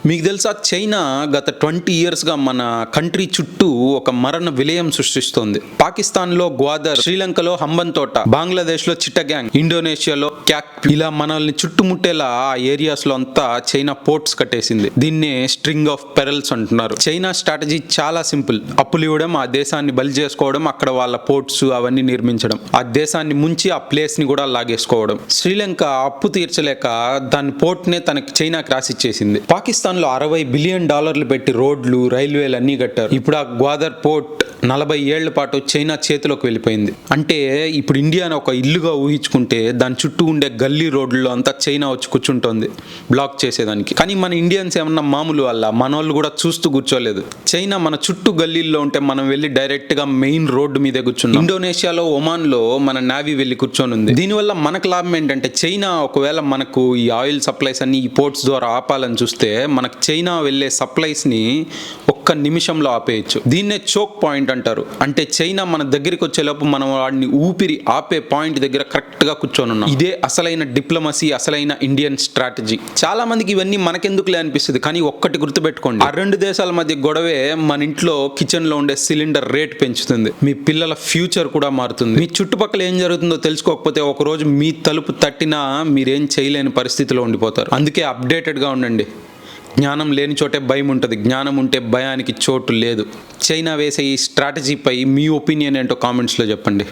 మీకు తెలుసా, చైనా గత 20 ఇయర్స్గా మన కంట్రీ చుట్టూ ఒక మరణ విలయం సృష్టిస్తోంది. పాకిస్తాన్లో గ్వాదర్, శ్రీలంకలో హంబన్తోట, బంగ్లాదేశ్లో చిట్టగాంగ్, ఇండోనేషియాలో క్యాక్, ఇలా మనల్ని చుట్టుముట్టేలా ఆ ఏరియాస్లో అంతా చైనా పోర్ట్స్ కట్టేసింది. దీన్నే స్ట్రింగ్ ఆఫ్ పెరల్స్ అంటున్నారు. చైనా స్ట్రాటజీ చాలా సింపుల్. అప్పులు ఇవ్వడం, ఆ దేశాన్ని బలి చేసుకోవడం, అక్కడ వాళ్ళ పోర్ట్స్ అవన్నీ నిర్మించడం, ఆ దేశాన్ని ముంచి ఆ ప్లేస్ ని కూడా లాగేసుకోవడం. శ్రీలంక అప్పు తీర్చలేక దాని పోర్ట్ నే తనకి చైనాకి రాసిచ్చేసింది. పాకిస్తాన్ లో $60 బిలియన్ పెట్టి రోడ్లు, రైల్వేలు అన్ని కట్టారు. ఇప్పుడు ఆ గ్వాదర్ పోర్ట్ 40 ఏళ్ల పాటు చైనా చేతిలోకి వెళ్ళిపోయింది. అంటే ఇప్పుడు ఇండియాను ఒక ఇల్లుగా ఊహించుకుంటే దాని చుట్టూ ఉండే గల్లీ రోడ్లలో అంతా చైనా వచ్చి కూర్చుంటోంది బ్లాక్ చేసేదానికి. కానీ మన ఇండియన్స్ ఏమన్నా మామూలు వల్ల మనోళ్ళు కూడా చూస్తూ కూర్చోలేదు. చైనా మన చుట్టూ గల్లీల్లో ఉంటే మనం వెళ్ళి డైరెక్ట్ గా మెయిన్ రోడ్డు మీదే కూర్చున్నాం. ఇండోనేషియాలో, ఒమాన్ లో మన నావీ వెళ్ళి కూర్చొని ఉంది. దీనివల్ల మనకు లాభం ఏంటంటే, చైనా ఒకవేళ మనకు ఈ ఆయిల్ సప్లైస్ అన్ని ఈ పోర్ట్స్ ద్వారా ఆపాలని చూస్తే మనకు చైనా వెళ్ళే సప్లైస్ ని ఒక్క నిమిషంలో ఆపేయచ్చు. దీన్నే చోక్ పాయింట్ అంటారు. అంటే చైనా మన దగ్గరికి వచ్చేలోపు మనం వాడిని ఊపిరి ఆపే పాయింట్ దగ్గర కరెక్ట్ గా కూర్చొని ఉన్నాం. ఇదే అసలైన డిప్లొమసీ, అసలైన ఇండియన్ స్ట్రాటజీ. చాలా మందికి ఇవన్నీ మనకెందుకులే అనిపిస్తుంది, కానీ ఒక్కటి గుర్తుపెట్టుకోండి, ఆ రెండు దేశాల మధ్య గొడవే మన ఇంట్లో కిచెన్ లో ఉండే సిలిండర్ రేట్ పెంచుతుంది. మీ పిల్లల ఫ్యూచర్ కూడా మారుతుంది. మీ చుట్టుపక్కల ఏం జరుగుతుందో తెలుసుకోకపోతే ఒక రోజు మీ తలుపు తట్టినా మీరేం చేయలేని పరిస్థితిలో ఉండిపోతారు. అందుకే అప్డేటెడ్ గా ఉండండి. జ్ఞానం లేని చోటే భయం ఉంటుంది, జ్ఞానం ఉంటే భయానికి చోటు లేదు. చైనా వేసే ఈ స్ట్రాటజీపై మీ ఒపీనియన్ ఏంటో కామెంట్స్లో చెప్పండి.